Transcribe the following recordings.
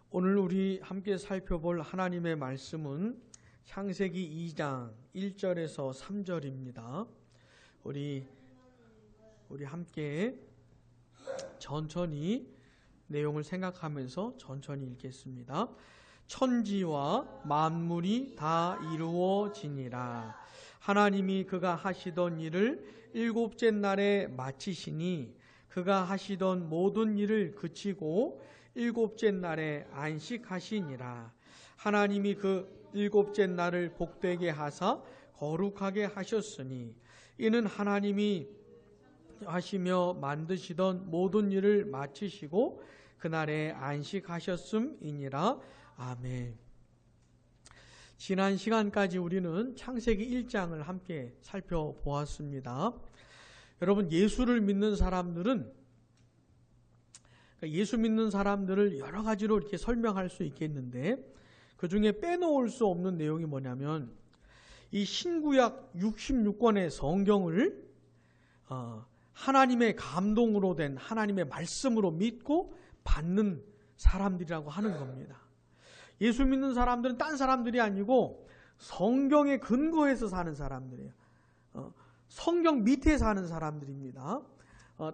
오늘 우리 함께 살펴볼 하나님의 말씀은 창세기 2장 1절에서 3절입니다. 우리 함께 천천히 내용을 생각하면서 천천히 읽겠습니다. 천지와 만물이 다 이루어지니라. 하나님이 그가 하시던 일을 일곱째 날에 마치시니 그가 하시던 모든 일을 그치고 일곱째 날에 안식하시니라. 하나님이 그 일곱째 날을 복되게 하사 거룩하게 하셨으니 이는 하나님이 하시며 만드시던 모든 일을 마치시고 그날에 안식하셨음이니라. 아멘. 지난 시간까지 우리는 창세기 1장을 함께 살펴보았습니다. 여러분, 예수를 믿는 사람들은 예수 믿는 사람들을 여러 가지로 이렇게 설명할 수 있겠는데 그 중에 빼놓을 수 없는 내용이 뭐냐면 이 신구약 66권의 성경을 하나님의 감동으로 된 하나님의 말씀으로 믿고 받는 사람들이라고 하는 겁니다. 예수 믿는 사람들은 딴 사람들이 아니고 성경에 근거해서 사는 사람들이에요. 성경 밑에 사는 사람들입니다.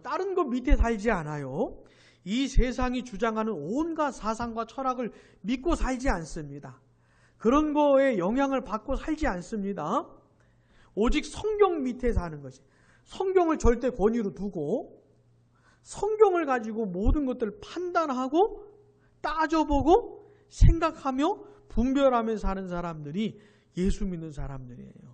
다른 것 밑에 살지 않아요. 이 세상이 주장하는 온갖 사상과 철학을 믿고 살지 않습니다. 그런 거에 영향을 받고 살지 않습니다. 오직 성경 밑에 사는 것이, 성경을 절대 권위로 두고 성경을 가지고 모든 것들을 판단하고 따져보고 생각하며 분별하며 사는 사람들이 예수 믿는 사람들이에요.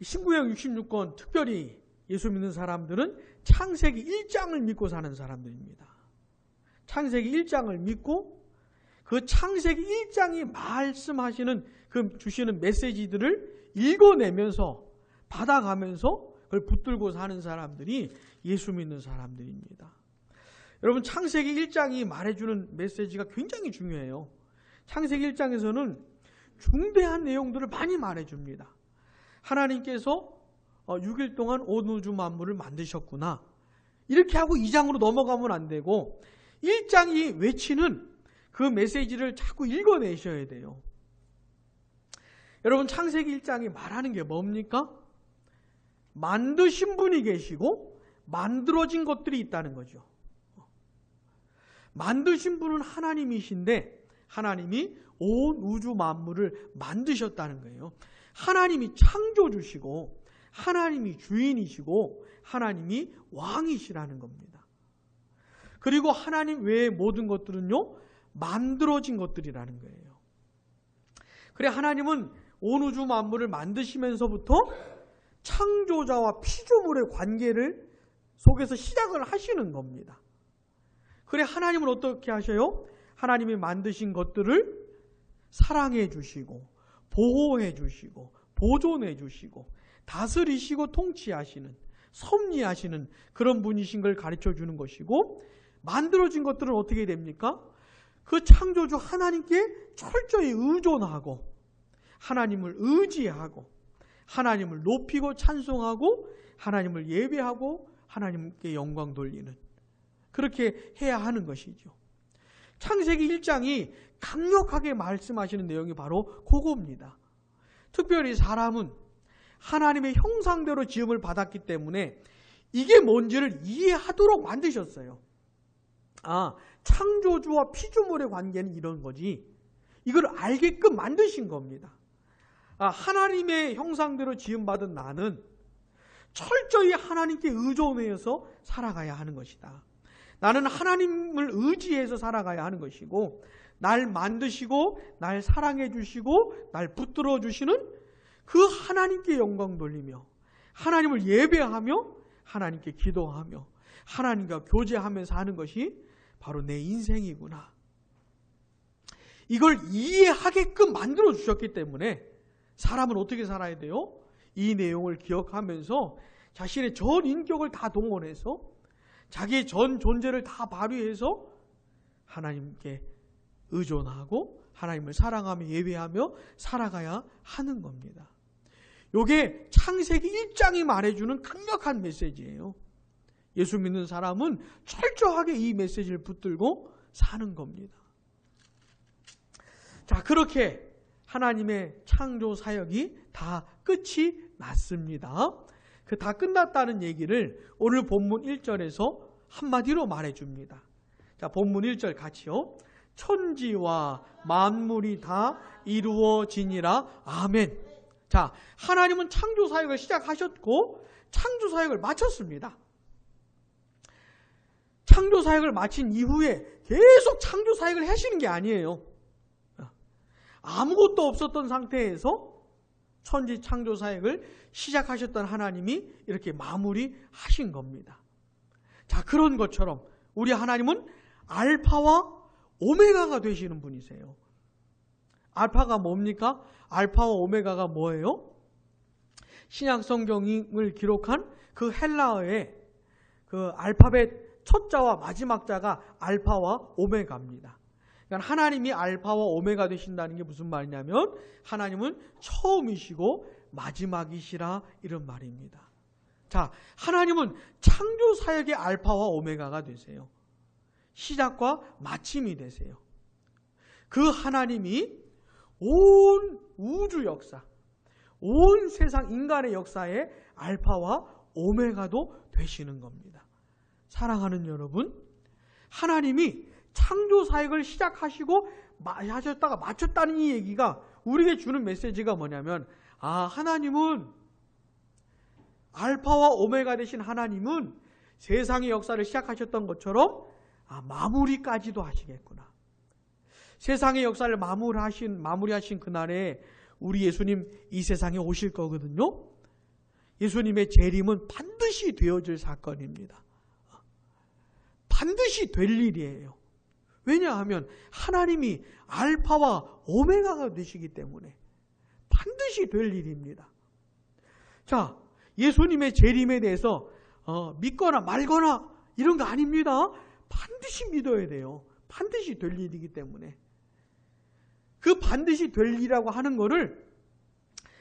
신구약 66권 특별히 예수 믿는 사람들은 창세기 1장을 믿고 사는 사람들입니다. 창세기 1장을 믿고 그 창세기 1장이 말씀하시는 그 주시는 메시지들을 읽어내면서 받아가면서 그걸 붙들고 사는 사람들이 예수 믿는 사람들입니다. 여러분, 창세기 1장이 말해주는 메시지가 굉장히 중요해요. 창세기 1장에서는 중대한 내용들을 많이 말해줍니다. 하나님께서 6일 동안 온 우주 만물을 만드셨구나. 이렇게 하고 2장으로 넘어가면 안 되고 1장이 외치는 그 메시지를 자꾸 읽어내셔야 돼요. 여러분, 창세기 1장이 말하는 게 뭡니까? 만드신 분이 계시고 만들어진 것들이 있다는 거죠. 만드신 분은 하나님이신데 하나님이 온 우주 만물을 만드셨다는 거예요. 하나님이 창조주시고 하나님이 주인이시고 하나님이 왕이시라는 겁니다. 그리고 하나님 외의 모든 것들은요, 만들어진 것들이라는 거예요. 그래, 하나님은 온 우주 만물을 만드시면서부터 창조자와 피조물의 관계를 속에서 시작을 하시는 겁니다. 그래, 하나님은 어떻게 하셔요? 하나님이 만드신 것들을 사랑해 주시고 보호해 주시고 보존해 주시고 다스리시고 통치하시는, 섭리하시는 그런 분이신 걸 가르쳐 주는 것이고, 만들어진 것들은 어떻게 됩니까? 그 창조주 하나님께 철저히 의존하고 하나님을 의지하고 하나님을 높이고 찬송하고 하나님을 예배하고 하나님께 영광 돌리는, 그렇게 해야 하는 것이죠. 창세기 1장이 강력하게 말씀하시는 내용이 바로 그겁니다. 특별히 사람은 하나님의 형상대로 지음을 받았기 때문에 이게 뭔지를 이해하도록 만드셨어요. 창조주와 피조물의 관계는 이런 거지. 이걸 알게끔 만드신 겁니다. 하나님의 형상대로 지음받은 나는 철저히 하나님께 의존해서 살아가야 하는 것이다. 나는 하나님을 의지해서 살아가야 하는 것이고, 날 만드시고 날 사랑해 주시고 날 붙들어 주시는 그 하나님께 영광 돌리며 하나님을 예배하며 하나님께 기도하며 하나님과 교제하면서 하는 것이 바로 내 인생이구나. 이걸 이해하게끔 만들어 주셨기 때문에 사람은 어떻게 살아야 돼요? 이 내용을 기억하면서 자신의 전 인격을 다 동원해서 자기의 전 존재를 다 발휘해서 하나님께 의존하고 하나님을 사랑하며 예배하며 살아가야 하는 겁니다. 이게 창세기 1장이 말해주는 강력한 메시지예요. 예수 믿는 사람은 철저하게 이 메시지를 붙들고 사는 겁니다. 자, 그렇게 하나님의 창조 사역이 다 끝이 났습니다. 그 다 끝났다는 얘기를 오늘 본문 1절에서 한마디로 말해줍니다. 자, 본문 1절 같이요. 천지와 만물이 다 이루어지니라. 아멘. 자, 하나님은 창조 사역을 시작하셨고 창조 사역을 마쳤습니다. 창조 사역을 마친 이후에 계속 창조 사역을 하시는 게 아니에요. 아무것도 없었던 상태에서 천지 창조 사역을 시작하셨던 하나님이 이렇게 마무리하신 겁니다. 자, 그런 것처럼 우리 하나님은 알파와 오메가가 되시는 분이세요. 알파가 뭡니까? 알파와 오메가가 뭐예요? 신약 성경을 기록한 그 헬라어의 그 알파벳 첫 자와 마지막 자가 알파와 오메가입니다. 그러니까 하나님이 알파와 오메가 되신다는 게 무슨 말이냐면 하나님은 처음이시고 마지막이시라 이런 말입니다. 자, 하나님은 창조 사역의 알파와 오메가가 되세요. 시작과 마침이 되세요. 그 하나님이 온 우주 역사, 온 세상 인간의 역사의 알파와 오메가도 되시는 겁니다. 사랑하는 여러분, 하나님이 창조 사역을 시작하시고 하셨다가 마쳤다는 이 얘기가 우리에게 주는 메시지가 뭐냐면, 하나님은 알파와 오메가 되신 하나님은 세상의 역사를 시작하셨던 것처럼 마무리까지도 하시겠구나. 세상의 역사를 마무리하신 그날에 우리 예수님 이 세상에 오실 거거든요. 예수님의 재림은 반드시 되어질 사건입니다. 반드시 될 일이에요. 왜냐하면 하나님이 알파와 오메가가 되시기 때문에 반드시 될 일입니다. 자, 예수님의 재림에 대해서 믿거나 말거나 이런 거 아닙니다. 반드시 믿어야 돼요. 반드시 될 일이기 때문에. 그 반드시 될 일이라고 하는 거를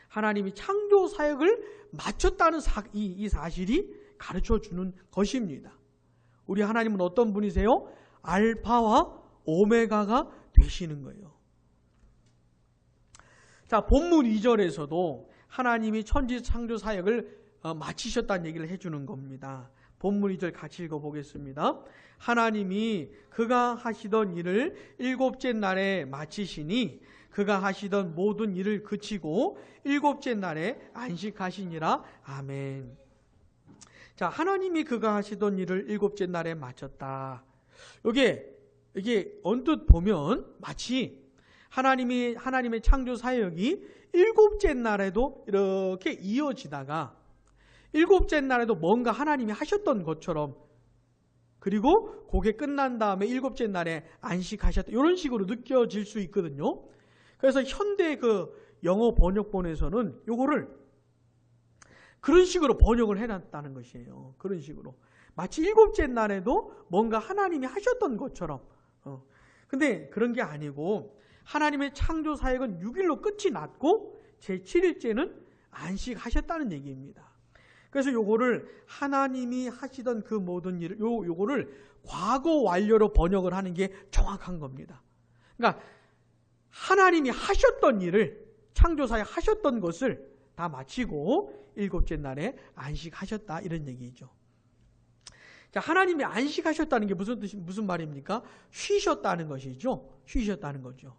하나님이 창조 사역을 마쳤다는 이 사실이 가르쳐 주는 것입니다. 우리 하나님은 어떤 분이세요? 알파와 오메가가 되시는 거예요. 자, 본문 2절에서도 하나님이 천지 창조 사역을 마치셨다는 얘기를 해주는 겁니다. 본문 2절 같이 읽어보겠습니다. 하나님이 그가 하시던 일을 일곱째 날에 마치시니 그가 하시던 모든 일을 그치고 일곱째 날에 안식하시니라. 아멘. 자, 하나님이 그가 하시던 일을 일곱째 날에 마쳤다. 이게 언뜻 보면 마치 하나님의 창조 사역이 일곱째 날에도 이렇게 이어지다가 일곱째 날에도 뭔가 하나님이 하셨던 것처럼, 그리고 그게 끝난 다음에 일곱째 날에 안식하셨다, 이런 식으로 느껴질 수 있거든요. 그래서 현대 그 영어 번역본에서는 요거를 그런 식으로 번역을 해놨다는 것이에요. 그런 식으로 마치 일곱째 날에도 뭔가 하나님이 하셨던 것처럼. 근데 그런 게 아니고 하나님의 창조 사역은 6일로 끝이 났고 제7일째는 안식하셨다는 얘기입니다. 그래서 요거를 하나님이 하시던 그 모든 일을 요거를 과거 완료로 번역을 하는 게 정확한 겁니다. 그러니까 하나님이 하셨던 일을, 창조 사역 하셨던 것을 다 마치고 일곱째 날에 안식하셨다, 이런 얘기죠. 자, 하나님이 안식하셨다는 게 무슨 말입니까? 쉬셨다는 것이죠. 쉬셨다는 거죠.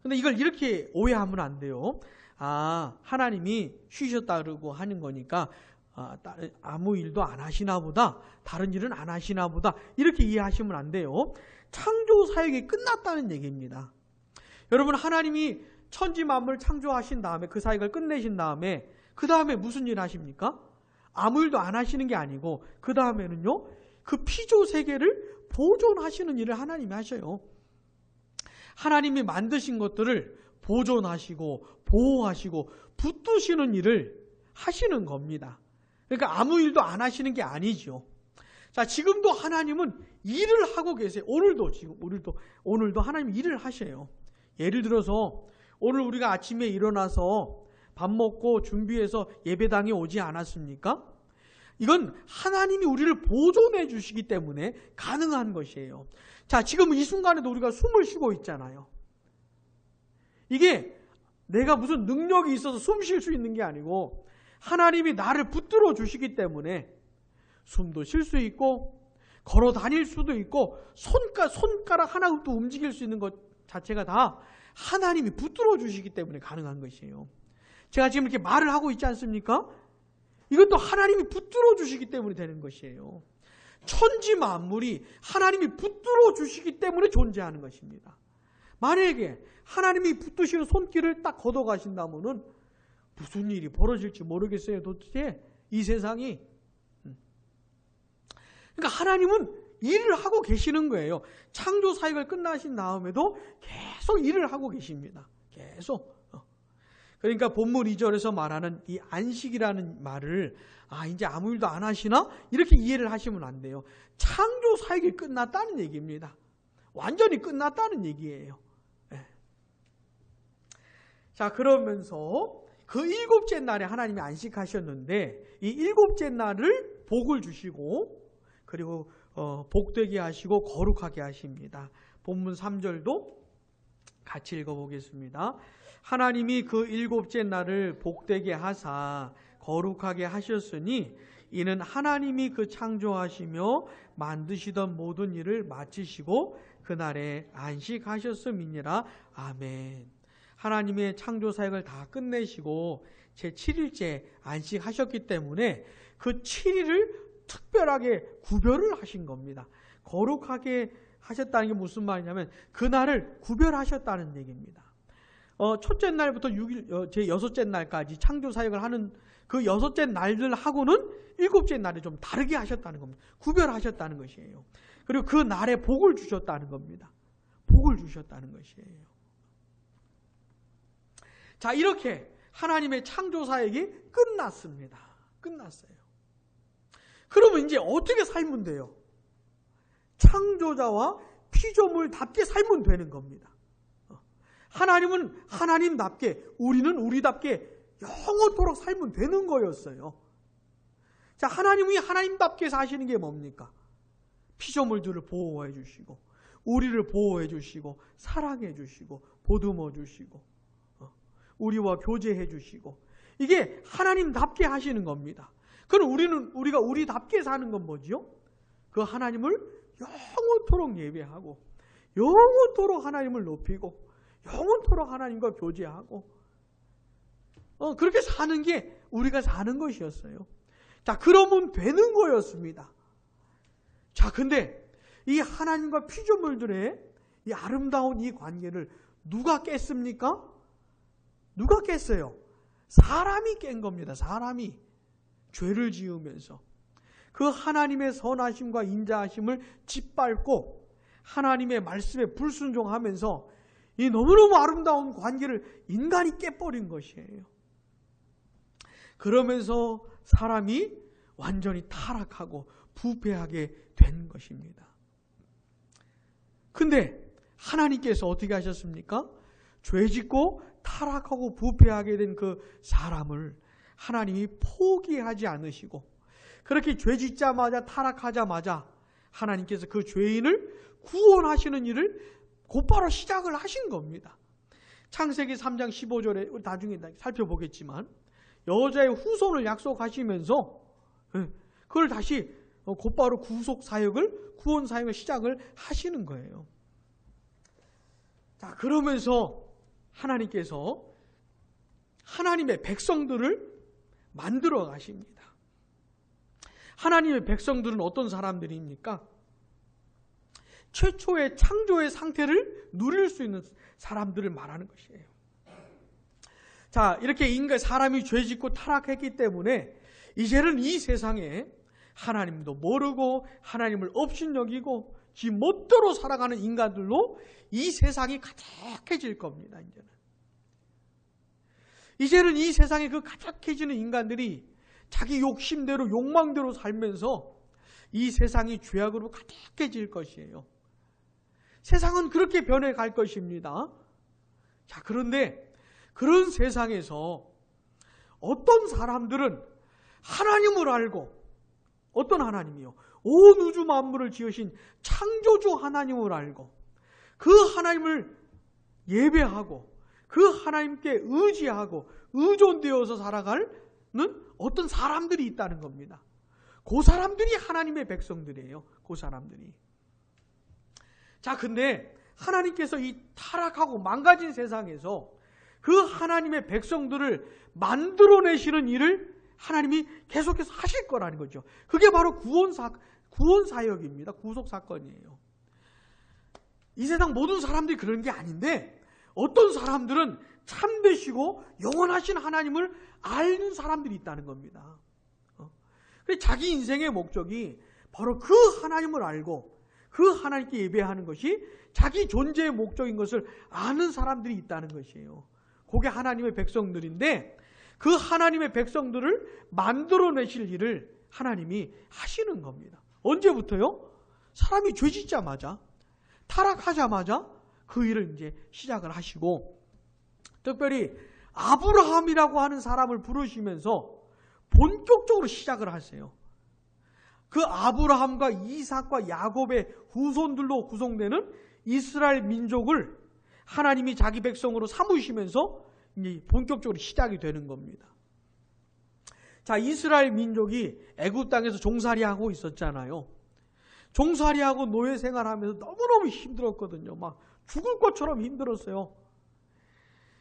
근데 이걸 이렇게 오해하면 안 돼요. 하나님이 쉬셨다고 하는 거니까 아무 일도 안 하시나 보다, 다른 일은 안 하시나 보다, 이렇게 이해하시면 안 돼요. 창조 사역이 끝났다는 얘기입니다. 여러분, 하나님이 천지 만물을 창조하신 다음에 그 사역을 끝내신 다음에 그 다음에 무슨 일 하십니까? 아무 일도 안 하시는 게 아니고 그 다음에는요, 그 피조 세계를 보존하시는 일을 하나님이 하셔요. 하나님이 만드신 것들을 보존하시고 보호하시고 붙드시는 일을 하시는 겁니다. 그러니까 아무 일도 안 하시는 게 아니죠. 자, 지금도 하나님은 일을 하고 계세요. 오늘도 하나님 일을 하셔요. 예를 들어서 오늘 우리가 아침에 일어나서 밥 먹고 준비해서 예배당에 오지 않았습니까? 이건 하나님이 우리를 보존해 주시기 때문에 가능한 것이에요. 자, 지금 이 순간에도 우리가 숨을 쉬고 있잖아요. 이게 내가 무슨 능력이 있어서 숨 쉴 수 있는 게 아니고 하나님이 나를 붙들어 주시기 때문에 숨도 쉴 수 있고 걸어 다닐 수도 있고 손가락 하나도 움직일 수 있는 것 자체가 다 하나님이 붙들어 주시기 때문에 가능한 것이에요. 제가 지금 이렇게 말을 하고 있지 않습니까? 이것도 하나님이 붙들어 주시기 때문에 되는 것이에요. 천지 만물이 하나님이 붙들어 주시기 때문에 존재하는 것입니다. 만약에 하나님이 붙드시는 손길을 딱 걷어 가신다면은 무슨 일이 벌어질지 모르겠어요. 도대체 이 세상이. 그러니까 하나님은 일을 하고 계시는 거예요. 창조 사역을 끝나신 다음에도 계속 일을 하고 계십니다. 계속. 그러니까 본문 2절에서 말하는 이 안식이라는 말을 이제 아무 일도 안 하시나? 이렇게 이해를 하시면 안 돼요. 창조 사역이 끝났다는 얘기입니다. 완전히 끝났다는 얘기예요. 네. 자, 그러면서 그 일곱째 날에 하나님이 안식하셨는데 이 일곱째 날을 복을 주시고 그리고 복되게 하시고 거룩하게 하십니다. 본문 3절도 같이 읽어보겠습니다. 하나님이 그 일곱째 날을 복되게 하사 거룩하게 하셨으니 이는 하나님이 그 창조하시며 만드시던 모든 일을 마치시고 그날에 안식하셨음이니라. 아멘. 하나님의 창조 사역을 다 끝내시고 제 7일째 안식하셨기 때문에 그 7일을 특별하게 구별을 하신 겁니다. 거룩하게 하셨다는 게 무슨 말이냐면 그날을 구별하셨다는 얘기입니다. 첫째 날부터 6일, 제 여섯째 날까지 창조 사역을 하는 그 여섯째 날들하고는 일곱째 날에 좀 다르게 하셨다는 겁니다. 구별하셨다는 것이에요. 그리고 그 날에 복을 주셨다는 겁니다. 복을 주셨다는 것이에요. 자, 이렇게 하나님의 창조 사역이 끝났습니다. 끝났어요. 그러면 이제 어떻게 살면 돼요? 창조자와 피조물답게 살면 되는 겁니다. 하나님은 하나님답게, 우리는 우리답게 영원토록 살면 되는 거였어요. 자, 하나님이 하나님답게 사시는 게 뭡니까? 피조물들을 보호해 주시고, 우리를 보호해 주시고, 사랑해 주시고, 보듬어 주시고, 우리와 교제해 주시고, 이게 하나님답게 하시는 겁니다. 그럼 우리가 우리답게 사는 건 뭐지요? 그 하나님을 영원토록 예배하고, 영원토록 하나님을 높이고, 영원토록 하나님과 교제하고, 그렇게 사는 게 우리가 사는 것이었어요. 자, 그러면 되는 거였습니다. 자, 근데 이 하나님과 피조물들의 이 아름다운 이 관계를 누가 깼습니까? 누가 깼어요? 사람이 깬 겁니다. 사람이 죄를 지으면서 그 하나님의 선하심과 인자하심을 짓밟고 하나님의 말씀에 불순종하면서 이 너무너무 아름다운 관계를 인간이 깨버린 것이에요. 그러면서 사람이 완전히 타락하고 부패하게 된 것입니다. 근데 하나님께서 어떻게 하셨습니까? 죄짓고 타락하고 부패하게 된 그 사람을 하나님이 포기하지 않으시고 그렇게 죄짓자마자 타락하자마자 하나님께서 그 죄인을 구원하시는 일을 곧바로 시작을 하신 겁니다. 창세기 3장 15절에 나중에 살펴보겠지만 여자의 후손을 약속하시면서 그걸 다시 곧바로 구속 사역을, 구원 사역을 시작을 하시는 거예요. 자, 그러면서 하나님께서 하나님의 백성들을 만들어 가십니다. 하나님의 백성들은 어떤 사람들입니까? 최초의 창조의 상태를 누릴 수 있는 사람들을 말하는 것이에요. 자, 이렇게 사람이 죄짓고 타락했기 때문에 이제는 이 세상에 하나님도 모르고 하나님을 업신여기고 지 멋대로 살아가는 인간들로 이 세상이 가득해질 겁니다. 이제는 이 세상에 그 가득해지는 인간들이 자기 욕심대로 욕망대로 살면서 이 세상이 죄악으로 가득해질 것이에요. 세상은 그렇게 변해갈 것입니다. 자, 그런데 그런 세상에서 어떤 사람들은 하나님을 알고 어떤 하나님이요? 온 우주 만물을 지으신 창조주 하나님을 알고 그 하나님을 예배하고 그 하나님께 의지하고 의존되어서 살아가는 어떤 사람들이 있다는 겁니다. 그 사람들이 하나님의 백성들이에요. 그 사람들이. 자, 근데 하나님께서 이 타락하고 망가진 세상에서 그 하나님의 백성들을 만들어내시는 일을 하나님이 계속해서 하실 거라는 거죠. 그게 바로 구원 사역입니다. 구속 사건이에요. 이 세상 모든 사람들이 그런 게 아닌데 어떤 사람들은 참되시고 영원하신 하나님을 아는 사람들이 있다는 겁니다. 그래서 자기 인생의 목적이 바로 그 하나님을 알고 그 하나님께 예배하는 것이 자기 존재의 목적인 것을 아는 사람들이 있다는 것이에요. 그게 하나님의 백성들인데 그 하나님의 백성들을 만들어내실 일을 하나님이 하시는 겁니다. 언제부터요? 사람이 죄 짓자마자, 타락하자마자 그 일을 이제 시작을 하시고, 특별히 아브라함이라고 하는 사람을 부르시면서 본격적으로 시작을 하세요. 그 아브라함과 이삭과 야곱의 후손들로 구성되는 이스라엘 민족을 하나님이 자기 백성으로 삼으시면서 이제 본격적으로 시작이 되는 겁니다. 자, 이스라엘 민족이 애굽 땅에서 종살이하고 있었잖아요. 종살이하고 노예 생활하면서 너무너무 힘들었거든요. 막 죽을 것처럼 힘들었어요.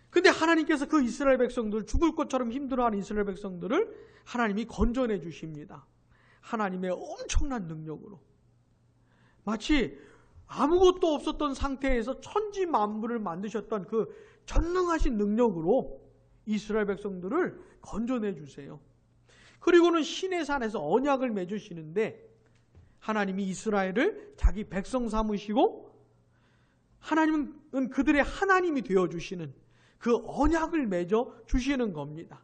근데 하나님께서 그 이스라엘 백성들, 죽을 것처럼 힘들어하는 이스라엘 백성들을 하나님이 건져내 주십니다. 하나님의 엄청난 능력으로. 마치 아무것도 없었던 상태에서 천지 만물을 만드셨던 그 전능하신 능력으로 이스라엘 백성들을 건져내 주세요. 그리고는 시내산에서 언약을 맺으시는데 하나님이 이스라엘을 자기 백성 삼으시고 하나님은 그들의 하나님이 되어주시는 그 언약을 맺어 주시는 겁니다.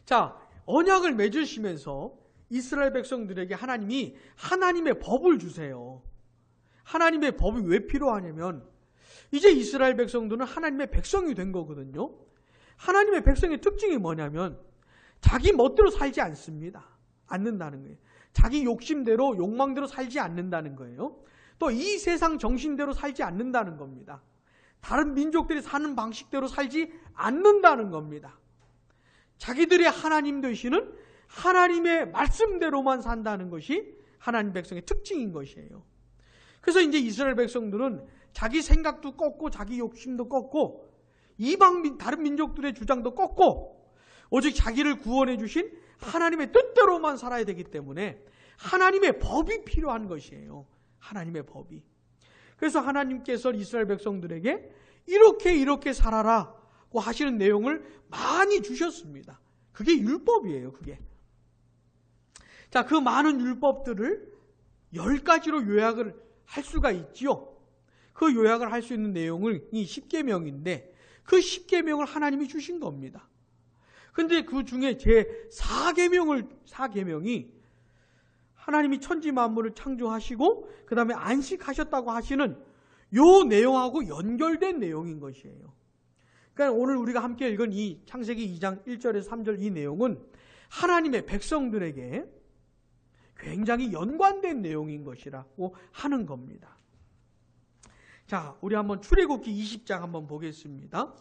자, 언약을 맺으시면서 이스라엘 백성들에게 하나님이 하나님의 법을 주세요. 하나님의 법이 왜 필요하냐면 이제 이스라엘 백성들은 하나님의 백성이 된 거거든요. 하나님의 백성의 특징이 뭐냐면 자기 멋대로 살지 않는다는 거예요. 자기 욕심대로 욕망대로 살지 않는다는 거예요. 또 이 세상 정신대로 살지 않는다는 겁니다. 다른 민족들이 사는 방식대로 살지 않는다는 겁니다. 자기들의 하나님 되시는 하나님의 말씀대로만 산다는 것이 하나님 백성의 특징인 것이에요. 그래서 이제 이스라엘 백성들은 자기 생각도 꺾고 자기 욕심도 꺾고 다른 민족들의 주장도 꺾고 오직 자기를 구원해 주신 하나님의 뜻대로만 살아야 되기 때문에 하나님의 법이 필요한 것이에요. 하나님의 법이. 그래서 하나님께서 이스라엘 백성들에게 이렇게 살아라고 하시는 내용을 많이 주셨습니다. 그게 율법이에요. 그게. 자, 그 많은 율법들을 10가지로 요약을 할 수가 있지요. 그 요약을 할 수 있는 내용을 이 10계명인데 그 10계명을 하나님이 주신 겁니다. 근데 그 중에 제 4계명이 하나님이 천지 만물을 창조하시고 그 다음에 안식하셨다고 하시는 요 내용하고 연결된 내용인 것이에요. 그러니까 오늘 우리가 함께 읽은 이 창세기 2장 1절에서 3절 이 내용은 하나님의 백성들에게 굉장히 연관된 내용인 것이라고 하는 겁니다. 자, 우리 한번 출애굽기 20장 한번 보겠습니다.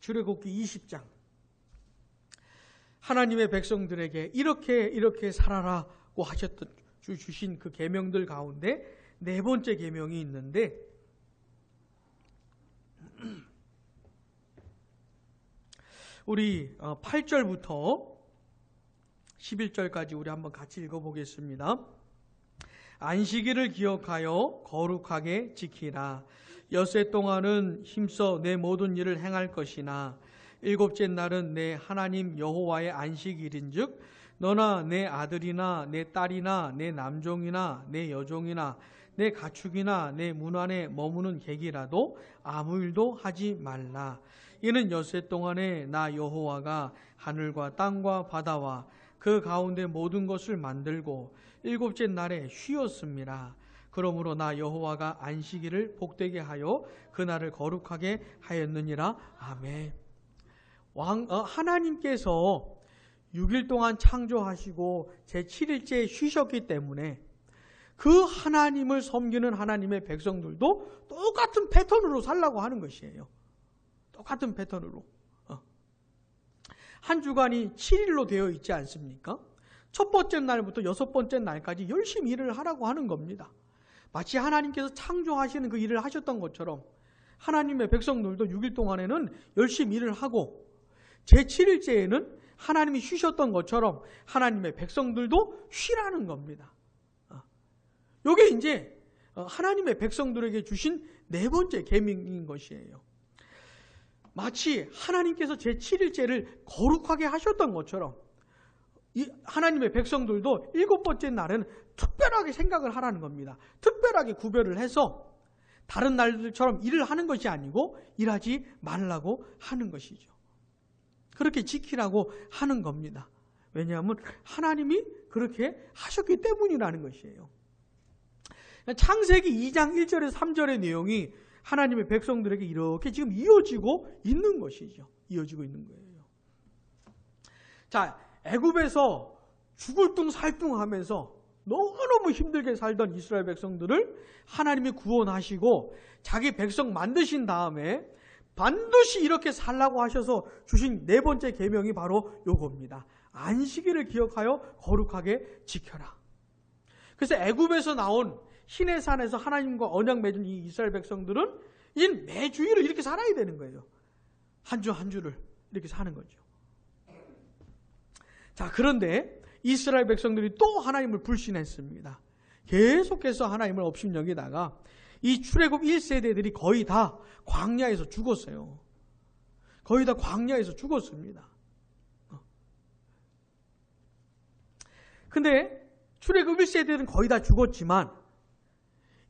출애굽기 20장. 하나님의 백성들에게 이렇게 살아라고 주신 그 계명들 가운데 네 번째 계명이 있는데 우리 8절부터 11절까지 우리 한번 같이 읽어보겠습니다. 안식일을 기억하여 거룩하게 지키라. 엿새 동안은 힘써 내 모든 일을 행할 것이나 일곱째 날은 내 하나님 여호와의 안식일인즉 너나 내 아들이나 내 딸이나 내 남종이나 내 여종이나 내 가축이나 내 문 안에 머무는 객이라도 아무 일도 하지 말라. 이는 엿새 동안에 나 여호와가 하늘과 땅과 바다와 그 가운데 모든 것을 만들고 일곱째 날에 쉬었습니다. 그러므로 나 여호와가 안식일을 복되게 하여 그날을 거룩하게 하였느니라. 아멘. 하나님께서 6일 동안 창조하시고 제7일째에 쉬셨기 때문에 그 하나님을 섬기는 하나님의 백성들도 똑같은 패턴으로 살라고 하는 것이에요. 똑같은 패턴으로. 한 주간이 7일로 되어 있지 않습니까? 첫 번째 날부터 여섯 번째 날까지 열심히 일을 하라고 하는 겁니다. 마치 하나님께서 창조하시는 그 일을 하셨던 것처럼 하나님의 백성들도 6일 동안에는 열심히 일을 하고 제7일째에는 하나님이 쉬셨던 것처럼 하나님의 백성들도 쉬라는 겁니다. 이게 이제 하나님의 백성들에게 주신 네 번째 계명인 것이에요. 마치 하나님께서 제7일째를 거룩하게 하셨던 것처럼 하나님의 백성들도 일곱 번째 날은 특별하게 생각을 하라는 겁니다. 특별하게 구별을 해서 다른 날들처럼 일을 하는 것이 아니고 일하지 말라고 하는 것이죠. 그렇게 지키라고 하는 겁니다. 왜냐하면 하나님이 그렇게 하셨기 때문이라는 것이에요. 창세기 2장 1절에서 3절의 내용이 하나님의 백성들에게 이렇게 지금 이어지고 있는 것이죠. 이어지고 있는 거예요. 자, 애굽에서 죽을 둥 살 둥 하면서 너무너무 힘들게 살던 이스라엘 백성들을 하나님이 구원하시고 자기 백성 만드신 다음에 반드시 이렇게 살라고 하셔서 주신 네 번째 계명이 바로 요겁니다. 안식일을 기억하여 거룩하게 지켜라. 그래서 애굽에서 나온 시내산에서 하나님과 언약 맺은 이 이스라엘 백성들은 이제 매주일을 이렇게 살아야 되는 거예요. 한 주 한 주를 이렇게 사는 거죠. 자, 그런데 이스라엘 백성들이 또 하나님을 불신했습니다. 계속해서 하나님을 업신여기다가 이 출애굽 1세대들이 거의 다 광야에서 죽었어요. 거의 다 광야에서 죽었습니다. 근데 출애굽 1세대들은 거의 다 죽었지만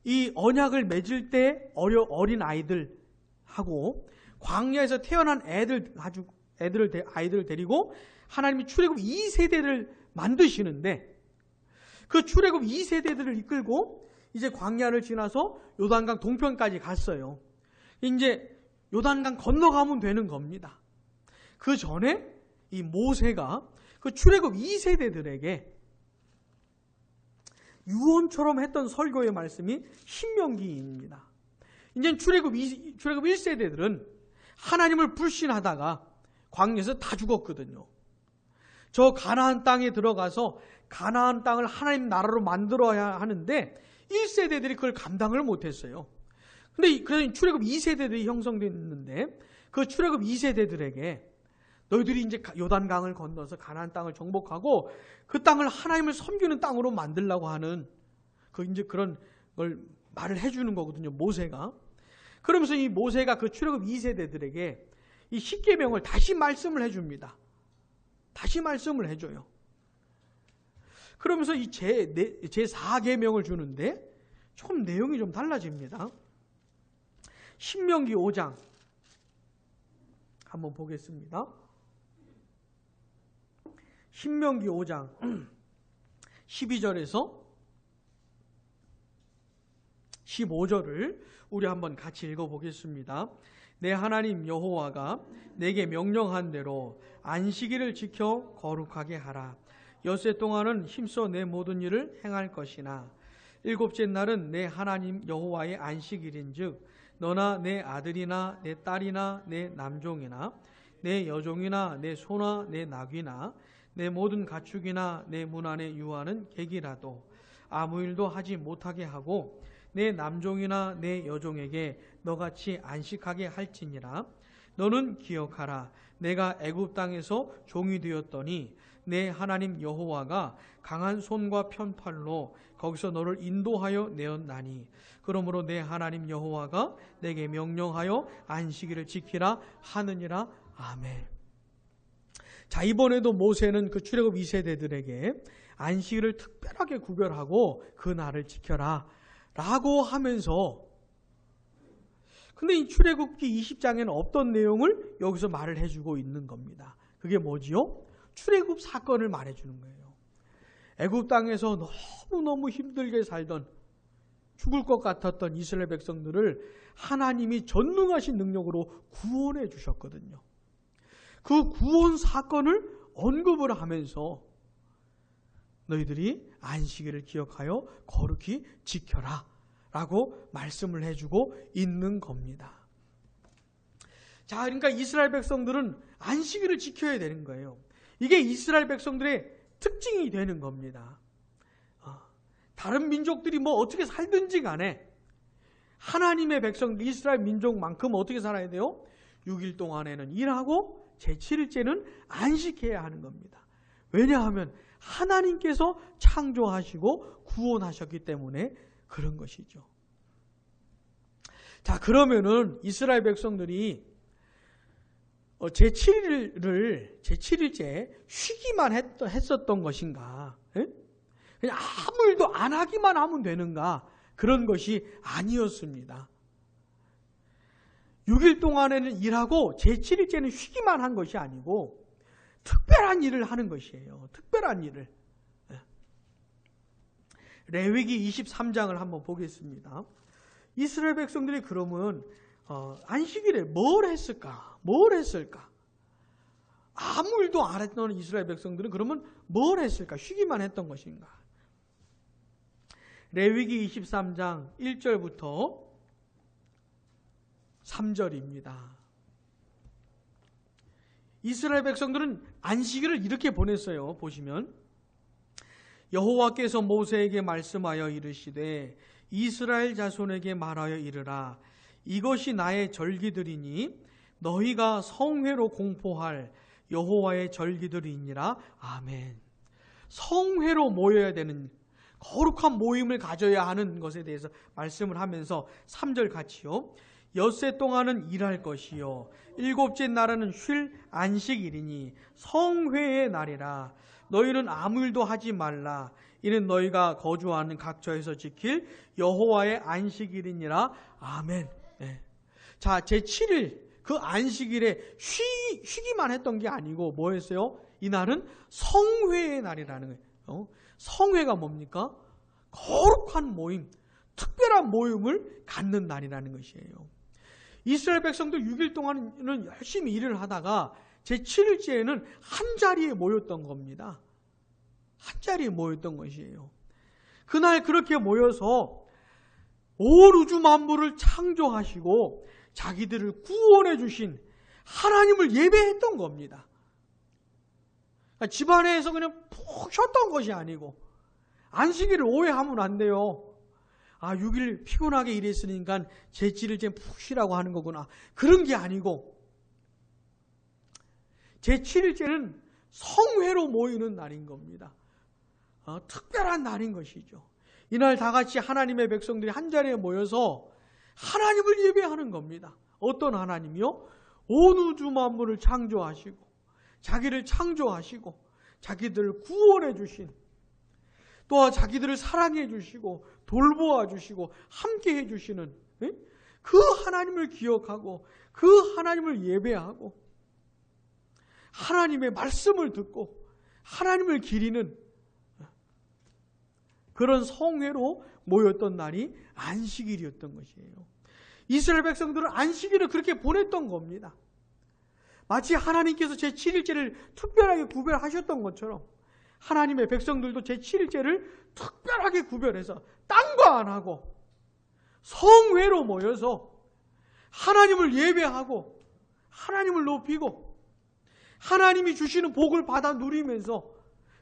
이 언약을 맺을 때 어린 아이들하고 광야에서 태어난 아이들을 데리고 하나님이 출애굽 2세대를 만드시는데 그 출애굽 2세대들을 이끌고 이제 광야를 지나서 요단강 동편까지 갔어요. 이제 요단강 건너가면 되는 겁니다. 그 전에 이 모세가 그 출애굽 2세대들에게 유언처럼 했던 설교의 말씀이 신명기입니다. 이제 출애굽 1세대들은 하나님을 불신하다가 광야에서 다 죽었거든요. 저 가나안 땅에 들어가서 가나안 땅을 하나님 나라로 만들어야 하는데 1세대들이 그걸 감당을 못했어요. 근데 그래서 출애굽 2세대들이 형성됐는데 그 출애굽 2세대들에게 너희들이 이제 요단강을 건너서 가나안 땅을 정복하고 그 땅을 하나님을 섬기는 땅으로 만들려고 하는 이제 그런 걸 말을 해주는 거거든요. 모세가. 그러면서 이 모세가 그 출애굽 2세대들에게 이 10계명을 다시 말씀을 해줍니다. 다시 말씀을 해줘요. 그러면서 이 제4계명을 주는데 조금 내용이 좀 달라집니다. 신명기 5장 한번 보겠습니다. 신명기 5장 12절에서 15절을 우리 한번 같이 읽어보겠습니다. 내 하나님 여호와가 내게 명령한 대로 안식일을 지켜 거룩하게 하라. 엿새 동안은 힘써 내 모든 일을 행할 것이나 일곱째 날은 내 하나님 여호와의 안식일인즉 너나 내 아들이나 내 딸이나 내 남종이나 내 여종이나 내 소나 내 낙이나 내 모든 가축이나 내 문 안에 유하는 객이라도 아무 일도 하지 못하게 하고 내 남종이나 내 여종에게 너같이 안식하게 할지니라. 너는 기억하라. 내가 애굽 땅에서 종이 되었더니 내 하나님 여호와가 강한 손과 편팔로 거기서 너를 인도하여 내었나니 그러므로 내 하나님 여호와가 내게 명령하여 안식일을 지키라 하느니라. 아멘. 자, 이번에도 모세는 그 출애굽 2세대들에게 안식일을 특별하게 구별하고 그 날을 지켜라 라고 하면서, 근데 이 출애굽기 20장에는 없던 내용을 여기서 말을 해주고 있는 겁니다. 그게 뭐지요? 출애굽 사건을 말해주는 거예요. 애굽 땅에서 너무너무 힘들게 살던 죽을 것 같았던 이스라엘 백성들을 하나님이 전능하신 능력으로 구원해 주셨거든요. 그 구원 사건을 언급을 하면서 너희들이 안식일을 기억하여 거룩히 지켜라 라고 말씀을 해주고 있는 겁니다. 자, 그러니까 이스라엘 백성들은 안식일을 지켜야 되는 거예요. 이게 이스라엘 백성들의 특징이 되는 겁니다. 다른 민족들이 뭐 어떻게 살든지 간에 하나님의 백성들, 이스라엘 민족만큼 어떻게 살아야 돼요? 6일 동안에는 일하고 제7일째는 안식해야 하는 겁니다. 왜냐하면 하나님께서 창조하시고 구원하셨기 때문에 그런 것이죠. 자, 그러면은 이스라엘 백성들이 제7일째 쉬기만 했었던 것인가? 그냥 아무 일도 안 하기만 하면 되는가? 그런 것이 아니었습니다. 6일 동안에는 일하고 제7일째는 쉬기만 한 것이 아니고 특별한 일을 하는 것이에요. 특별한 일을. 레위기 23장을 한번 보겠습니다. 이스라엘 백성들이 그러면 안식일에 뭘 했을까? 뭘 했을까? 아무 일도 안 했던 이스라엘 백성들은 그러면 뭘 했을까? 쉬기만 했던 것인가? 레위기 23장 1절부터 3절입니다. 이스라엘 백성들은 안식일을 이렇게 보냈어요. 보시면 여호와께서 모세에게 말씀하여 이르시되 이스라엘 자손에게 말하여 이르라. 이것이 나의 절기들이니 너희가 성회로 공포할 여호와의 절기들이니라. 아멘. 성회로 모여야 되는 거룩한 모임을 가져야 하는 것에 대해서 말씀을 하면서 3절 같이요. 엿새 동안은 일할 것이요 일곱째 날은 쉴 안식일이니 성회의 날이라. 너희는 아무 일도 하지 말라. 이는 너희가 거주하는 각처에서 지킬 여호와의 안식일이니라. 아멘. 네. 자, 제7일 그 안식일에 쉬기만 했던 게 아니고 뭐였어요? 이날은 성회의 날이라는 거예요. 성회가 뭡니까? 거룩한 모임, 특별한 모임을 갖는 날이라는 것이에요. 이스라엘 백성들 6일 동안은 열심히 일을 하다가 제7일째에는 한 자리에 모였던 겁니다. 한 자리에 모였던 것이에요. 그날 그렇게 모여서 온 우주 만물을 창조하시고 자기들을 구원해 주신 하나님을 예배했던 겁니다. 집안에서 그냥 푹 쉬었던 것이 아니고 안식일을 오해하면 안 돼요. 6일 피곤하게 일했으니까 제7일째 푹 쉬라고 하는 거구나. 그런 게 아니고 제7일째는 성회로 모이는 날인 겁니다. 특별한 날인 것이죠. 이날 다 같이 하나님의 백성들이 한 자리에 모여서 하나님을 예배하는 겁니다. 어떤 하나님이요? 온 우주 만물을 창조하시고 자기를 창조하시고 자기들을 구원해 주신 또 자기들을 사랑해 주시고 돌보아 주시고 함께 해 주시는 그 하나님을 기억하고 그 하나님을 예배하고 하나님의 말씀을 듣고 하나님을 기리는 그런 성회로 모였던 날이 안식일이었던 것이에요. 이스라엘 백성들은 안식일을 그렇게 보냈던 겁니다. 마치 하나님께서 제7일째를 특별하게 구별하셨던 것처럼 하나님의 백성들도 제7일째를 특별하게 구별해서 딴 거 안 하고 성회로 모여서 하나님을 예배하고 하나님을 높이고 하나님이 주시는 복을 받아 누리면서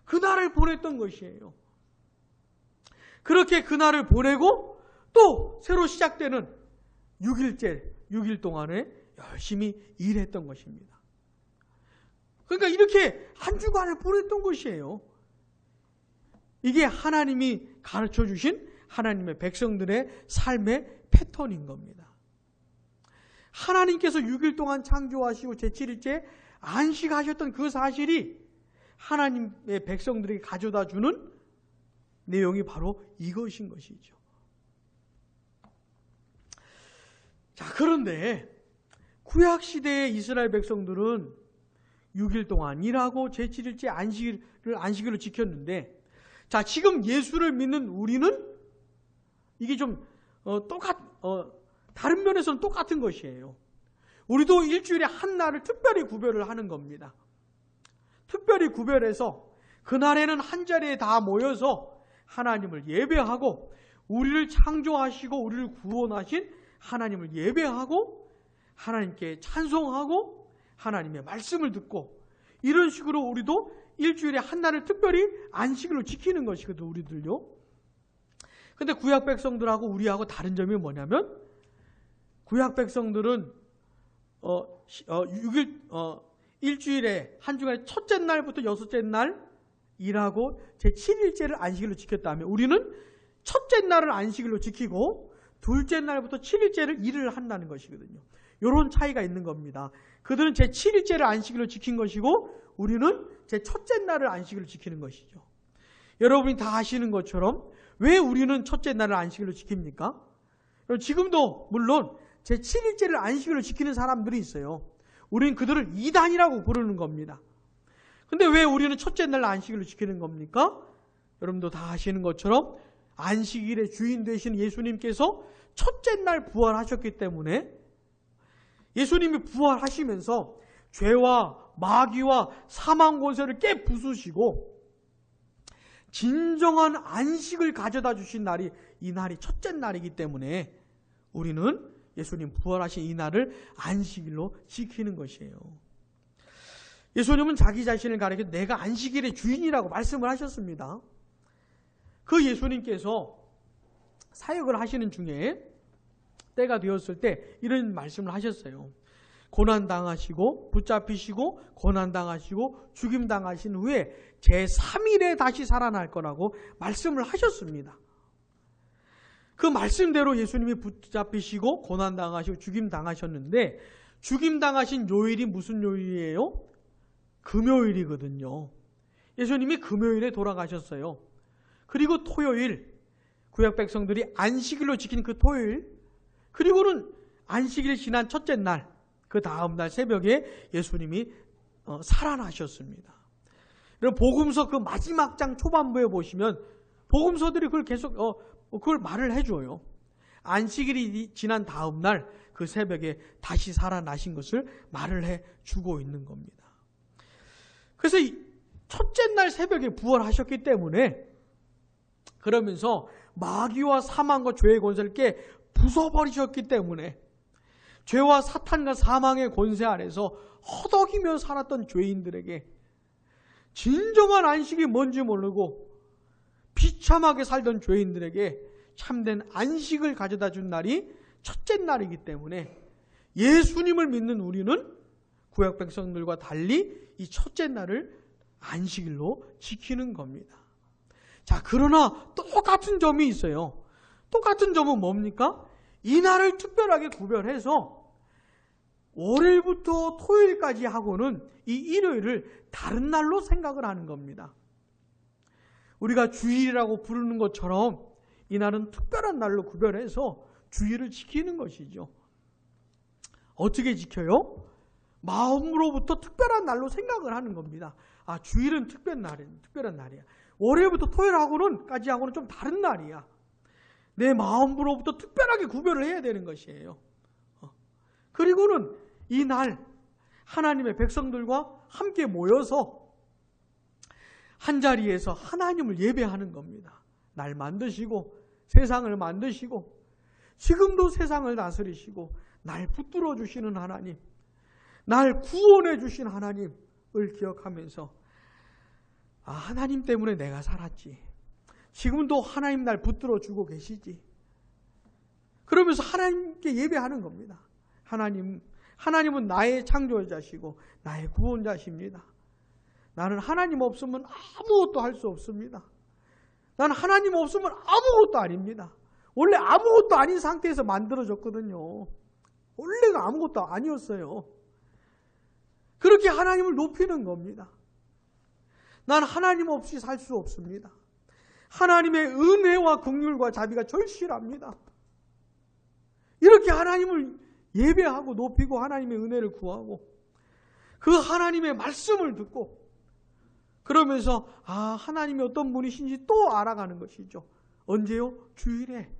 그날을 보냈던 것이에요. 그렇게 그날을 보내고 또 새로 시작되는 6일 동안에 열심히 일했던 것입니다. 그러니까 이렇게 한 주간을 보냈던 것이에요. 이게 하나님이 가르쳐 주신 하나님의 백성들의 삶의 패턴인 겁니다. 하나님께서 6일 동안 창조하시고 제7일째 안식하셨던 그 사실이 하나님의 백성들에게 가져다 주는 내용이 바로 이것인 것이죠. 자, 그런데 구약시대의 이스라엘 백성들은 6일 동안 일하고 제7일째 안식일을 지켰는데, 자, 지금 예수를 믿는 우리는 이게 좀 다른 면에서는 똑같은 것이에요. 우리도 일주일에 한 날을 특별히 구별을 하는 겁니다. 특별히 구별해서 그날에는 한 자리에 다 모여서 하나님을 예배하고 우리를 창조하시고 우리를 구원하신 하나님을 예배하고 하나님께 찬송하고 하나님의 말씀을 듣고 이런 식으로 우리도 일주일에 한 날을 특별히 안식일로 지키는 것이거든, 우리들요. 근데 구약 백성들하고 우리하고 다른 점이 뭐냐면 구약 백성들은 일주일에 한 주간에 첫째 날부터 여섯째 날 일하고 제7일째를 안식일로 지켰다면 우리는 첫째 날을 안식일로 지키고 둘째 날부터 7일째를 일을 한다는 것이거든요. 이런 차이가 있는 겁니다. 그들은 제7일째를 안식일로 지킨 것이고 우리는 제 첫째 날을 안식일로 지키는 것이죠. 여러분이 다 아시는 것처럼 왜 우리는 첫째 날을 안식일로 지킵니까? 지금도 물론 제7일째를 안식일로 지키는 사람들이 있어요. 우리는 그들을 이단이라고 부르는 겁니다. 근데 왜 우리는 첫째 날 안식일로 지키는 겁니까? 여러분도 다 아시는 것처럼 안식일의 주인 되신 예수님께서 첫째 날 부활하셨기 때문에 예수님이 부활하시면서 죄와 마귀와 사망 권세를 깨 부수시고 진정한 안식을 가져다 주신 날이 이 날이 첫째 날이기 때문에 우리는 예수님 부활하신 이 날을 안식일로 지키는 것이에요. 예수님은 자기 자신을 가리켜 내가 안식일의 주인이라고 말씀을 하셨습니다. 그 예수님께서 사역을 하시는 중에 때가 되었을 때 이런 말씀을 하셨어요. 고난당하시고 붙잡히시고 고난당하시고 죽임당하신 후에 제3일에 다시 살아날 거라고 말씀을 하셨습니다. 그 말씀대로 예수님이 붙잡히시고 고난당하시고 죽임당하셨는데 죽임당하신 요일이 무슨 요일이에요? 금요일이거든요. 예수님이 금요일에 돌아가셨어요. 그리고 토요일, 구약 백성들이 안식일로 지킨 그 토요일, 그리고는 안식일 지난 첫째 날, 그 다음 날 새벽에 예수님이 살아나셨습니다. 여러분 복음서 그 마지막 장 초반부에 보시면 복음서들이 그걸 계속 그걸 말을 해줘요. 안식일이 지난 다음 날 그 새벽에 다시 살아나신 것을 말을 해주고 있는 겁니다. 그래서 첫째 날 새벽에 부활하셨기 때문에 그러면서 마귀와 사망과 죄의 권세를 깨 부숴버리셨기 때문에 죄와 사탄과 사망의 권세 아래서 허덕이며 살았던 죄인들에게 진정한 안식이 뭔지 모르고 비참하게 살던 죄인들에게 참된 안식을 가져다 준 날이 첫째 날이기 때문에 예수님을 믿는 우리는 구약 백성들과 달리 이 첫째 날을 안식일로 지키는 겁니다. 자, 그러나 똑같은 점이 있어요. 똑같은 점은 뭡니까? 이 날을 특별하게 구별해서 월요일부터 토요일까지 하고는 이 일요일을 다른 날로 생각을 하는 겁니다. 우리가 주일이라고 부르는 것처럼 이 날은 특별한 날로 구별해서 주일을 지키는 것이죠. 어떻게 지켜요? 마음으로부터 특별한 날로 생각을 하는 겁니다. 아, 주일은 특별한 날이야. 월요일부터 토요일하고는까지 하고는 좀 다른 날이야. 내 마음으로부터 특별하게 구별을 해야 되는 것이에요. 그리고는 이 날 하나님의 백성들과 함께 모여서 한 자리에서 하나님을 예배하는 겁니다. 날 만드시고 세상을 만드시고 지금도 세상을 다스리시고 날 붙들어 주시는 하나님, 날 구원해 주신 하나님을 기억하면서 아, 하나님 때문에 내가 살았지. 지금도 하나님 날 붙들어 주고 계시지. 그러면서 하나님께 예배하는 겁니다. 하나님은 나의 창조자시고 나의 구원자십니다. 나는 하나님 없으면 아무것도 할 수 없습니다. 나는 하나님 없으면 아무것도 아닙니다. 원래 아무것도 아닌 상태에서 만들어졌거든요. 원래가 아무것도 아니었어요. 그렇게 하나님을 높이는 겁니다. 난 하나님 없이 살 수 없습니다. 하나님의 은혜와 긍휼과 자비가 절실합니다. 이렇게 하나님을 예배하고 높이고 하나님의 은혜를 구하고 그 하나님의 말씀을 듣고 그러면서 아, 하나님이 어떤 분이신지 또 알아가는 것이죠. 언제요? 주일에.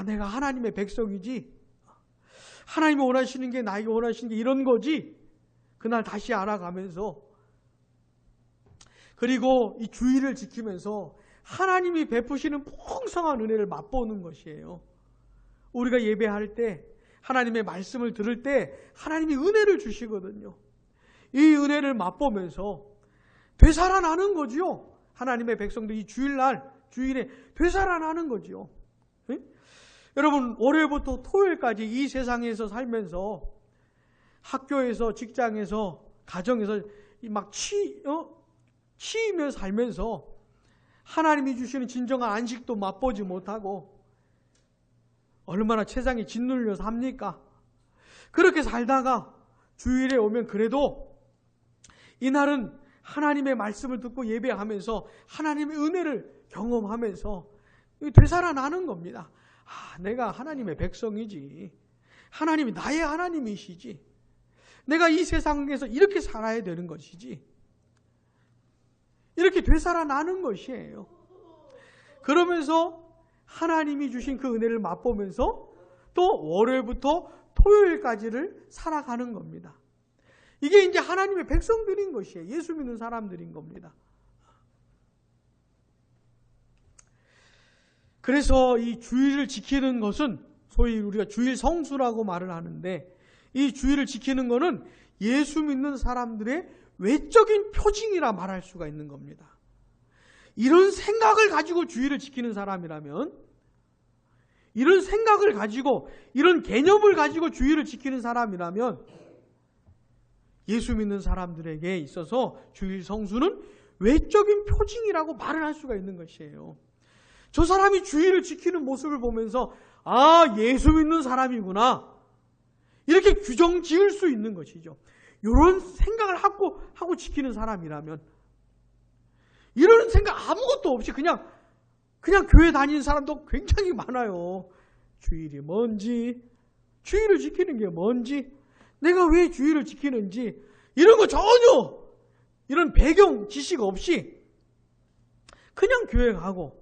내가 하나님의 백성이지, 하나님이 원하시는 게 나에게 원하시는 게 이런 거지, 그날 다시 알아가면서, 그리고 이 주의를 지키면서 하나님이 베푸시는 풍성한 은혜를 맛보는 것이에요. 우리가 예배할 때, 하나님의 말씀을 들을 때 하나님이 은혜를 주시거든요. 이 은혜를 맛보면서 되살아나는 거지요. 하나님의 백성들이 이 주일에 되살아나는 거지요. 네? 여러분, 월요일부터 토요일까지 이 세상에서 살면서 학교에서, 직장에서, 가정에서 막 치이며 살면서 하나님이 주시는 진정한 안식도 맛보지 못하고 얼마나 세상에 짓눌려 삽니까? 그렇게 살다가 주일에 오면 그래도 이날은 하나님의 말씀을 듣고 예배하면서 하나님의 은혜를 경험하면서 되살아나는 겁니다. 내가 하나님의 백성이지, 하나님이 나의 하나님이시지, 내가 이 세상에서 이렇게 살아야 되는 것이지, 이렇게 되살아나는 것이에요. 그러면서 하나님이 주신 그 은혜를 맛보면서 또 월요일부터 토요일까지를 살아가는 겁니다. 이게 이제 하나님의 백성들인 것이에요. 예수 믿는 사람들인 겁니다. 그래서 이 주일을 지키는 것은 소위 우리가 주일 성수라고 말을 하는데, 이 주일을 지키는 것은 예수 믿는 사람들의 외적인 표징이라 말할 수가 있는 겁니다. 이런 생각을 가지고 주일을 지키는 사람이라면, 이런 생각을 가지고, 이런 개념을 가지고 주일을 지키는 사람이라면 예수 믿는 사람들에게 있어서 주일 성수는 외적인 표징이라고 말을 할 수가 있는 것이에요. 저 사람이 주일을 지키는 모습을 보면서 예수 믿는 사람이구나, 이렇게 규정 지을 수 있는 것이죠. 이런 생각을 하고 지키는 사람이라면, 이런 생각 아무것도 없이 그냥 교회 다니는 사람도 굉장히 많아요. 주일이 뭔지, 주일을 지키는 게 뭔지, 내가 왜 주일을 지키는지, 이런 거 전혀 이런 배경 지식 없이 그냥 교회 가고,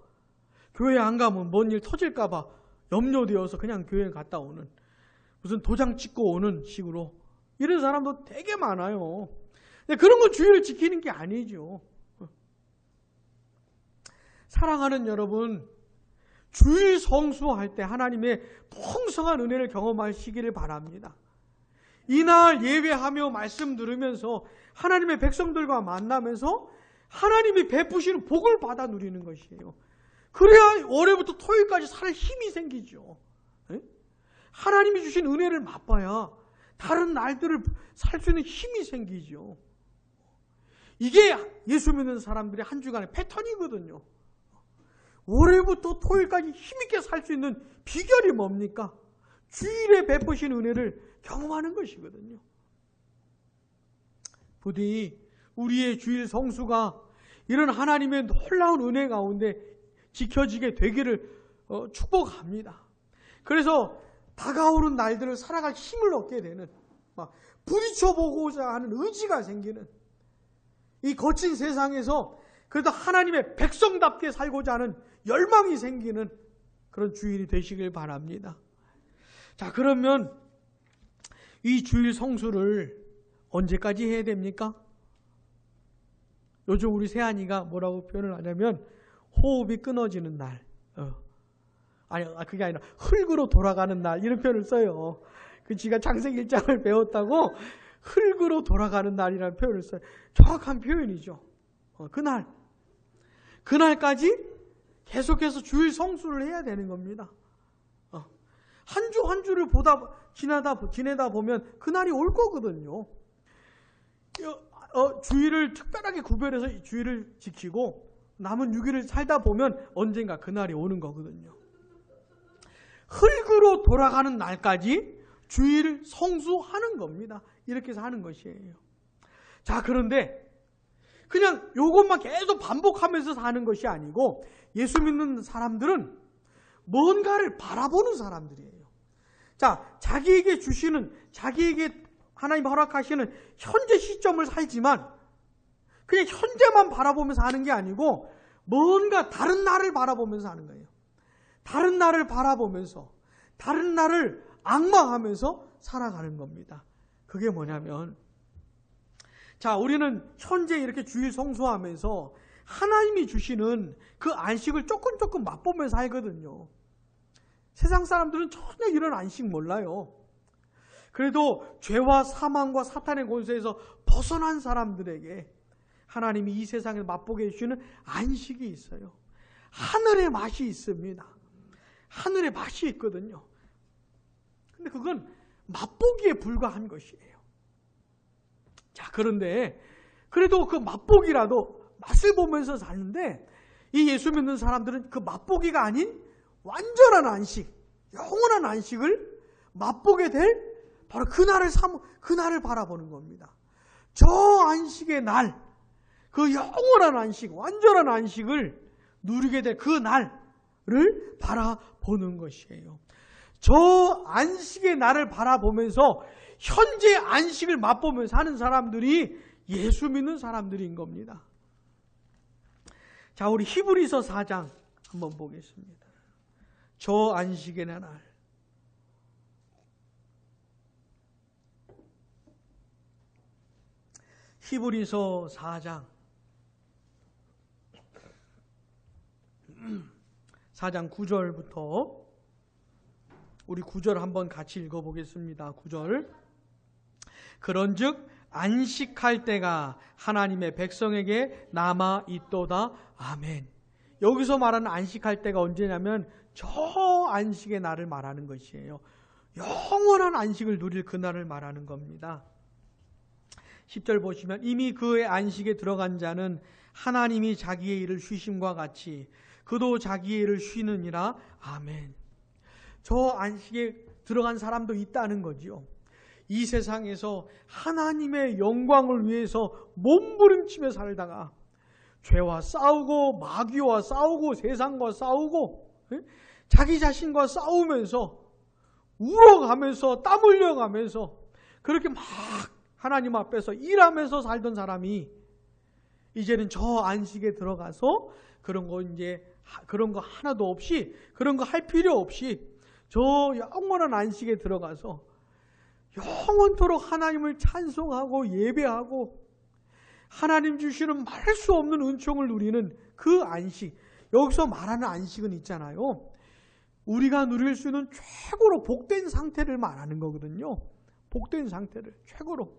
교회 안 가면 뭔 일 터질까 봐 염려되어서 그냥 교회 갔다 오는, 무슨 도장 찍고 오는 식으로 이런 사람도 되게 많아요. 근데 그런 건 주일을 지키는 게 아니죠. 사랑하는 여러분, 주일 성수할 때 하나님의 풍성한 은혜를 경험하시기를 바랍니다. 이날 예배하며 말씀 들으면서 하나님의 백성들과 만나면서 하나님이 베푸시는 복을 받아 누리는 것이에요. 그래야 월요일부터 토요일까지 살 힘이 생기죠. 하나님이 주신 은혜를 맛봐야 다른 날들을 살 수 있는 힘이 생기죠. 이게 예수 믿는 사람들의 한 주간의 패턴이거든요. 월요일부터 토요일까지 힘있게 살 수 있는 비결이 뭡니까? 주일에 베푸신 은혜를 경험하는 것이거든요. 부디 우리의 주일 성수가 이런 하나님의 놀라운 은혜 가운데 지켜지게 되기를 축복합니다. 그래서 다가오는 날들을 살아갈 힘을 얻게 되는, 막 부딪혀보고자 하는 의지가 생기는, 이 거친 세상에서 그래도 하나님의 백성답게 살고자 하는 열망이 생기는 그런 주일이 되시길 바랍니다. 자, 그러면 이 주일 성수를 언제까지 해야 됩니까? 요즘 우리 세안이가 뭐라고 표현을 하냐면 호흡이 끊어지는 날, 그게 아니라 흙으로 돌아가는 날, 이런 표현을 써요. 그 지가 창세기 1장을 배웠다고 흙으로 돌아가는 날이라는 표현을 써요. 정확한 표현이죠. 그날까지 계속해서 주일 성수를 해야 되는 겁니다. 한 주 한 주를 지내다 보면 그날이 올 거거든요. 주일을 특별하게 구별해서 주일을 지키고 남은 6일을 살다 보면 언젠가 그날이 오는 거거든요. 흙으로 돌아가는 날까지 주일 성수하는 겁니다. 이렇게 해서 하는 것이에요. 자, 그런데 그냥 이것만 계속 반복하면서 사는 것이 아니고, 예수 믿는 사람들은 뭔가를 바라보는 사람들이에요. 자, 자기에게 하나님 허락하시는 현재 시점을 살지만 그냥 현재만 바라보면서 하는 게 아니고 뭔가 다른 날을 바라보면서 하는 거예요. 다른 나를 바라보면서 다른 나를 앙망하면서 살아가는 겁니다. 그게 뭐냐면, 자, 우리는 현재 이렇게 주일 성수하면서 하나님이 주시는 그 안식을 조금 맛보면서 살거든요. 세상 사람들은 전혀 이런 안식 몰라요. 그래도 죄와 사망과 사탄의 권세에서 벗어난 사람들에게 하나님이 이 세상에 맛보게 해주시는 안식이 있어요. 하늘의 맛이 있습니다. 하늘의 맛이 있거든요. 근데 그건 맛보기에 불과한 것이에요. 자, 그런데 그래도 그 맛보기라도 맛을 보면서 사는데, 이 예수 믿는 사람들은 그 맛보기가 아닌 완전한 안식, 영원한 안식을 맛보게 될 바로 그날을 바라보는 겁니다. 저 안식의 날, 그 영원한 안식, 완전한 안식을 누리게 될 그 날을 바라보는 것이에요. 저 안식의 날을 바라보면서 현재 안식을 맛보면서 사는 사람들이 예수 믿는 사람들인 겁니다. 자, 우리 히브리서 4장 한번 보겠습니다. 저 안식의 날. 히브리서 4장 9절부터 우리 9절 한번 같이 읽어보겠습니다. 9절. 그런즉 안식할 때가 하나님의 백성에게 남아 있도다. 아멘. 여기서 말하는 안식할 때가 언제냐면 저 안식의 날을 말하는 것이에요. 영원한 안식을 누릴 그날을 말하는 겁니다. 10절 보시면 이미 그의 안식에 들어간 자는 하나님이 자기의 일을 쉬심과 같이 그도 자기의 일을 쉬느니라. 아멘. 저 안식에 들어간 사람도 있다는 거지요. 이 세상에서 하나님의 영광을 위해서 몸부림치며 살다가 죄와 싸우고 마귀와 싸우고 세상과 싸우고 자기 자신과 싸우면서 울어가면서 땀 흘려가면서 그렇게 막 하나님 앞에서 일하면서 살던 사람이 이제는 저 안식에 들어가서 그런 거 하나도 없이, 그런 거 할 필요 없이 저 영원한 안식에 들어가서 영원토록 하나님을 찬송하고 예배하고 하나님 주시는 말할 수 없는 은총을 누리는 그 안식, 여기서 말하는 안식은 있잖아요. 우리가 누릴 수 있는 최고로 복된 상태를 말하는 거거든요. 복된 상태를 최고로.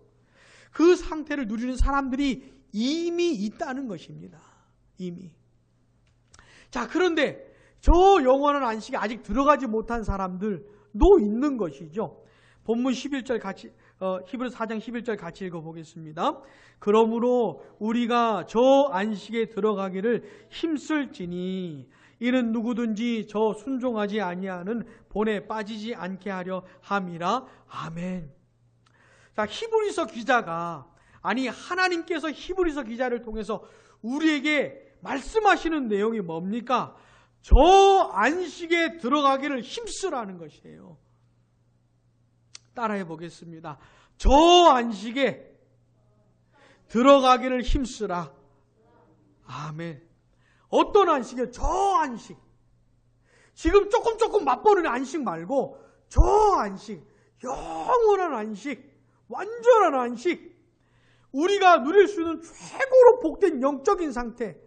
그 상태를 누리는 사람들이 이미 있다는 것입니다. 이미. 자, 그런데 저 영원한 안식에 아직 들어가지 못한 사람들도 있는 것이죠. 본문 11절 같이 히브리서 4장 11절 같이 읽어보겠습니다. 그러므로 우리가 저 안식에 들어가기를 힘쓸지니 이는 누구든지 저 순종하지 아니하는 본에 빠지지 않게 하려 함이라. 아멘. 자, 히브리서 기자가, 아니 하나님께서 히브리서 기자를 통해서 우리에게 말씀하시는 내용이 뭡니까? 저 안식에 들어가기를 힘쓰라는 것이에요. 따라해 보겠습니다. 저 안식에 들어가기를 힘쓰라. 아멘. 어떤 안식이요? 저 안식. 지금 조금 맛보는 안식 말고 저 안식, 영원한 안식, 완전한 안식, 우리가 누릴 수 있는 최고로 복된 영적인 상태,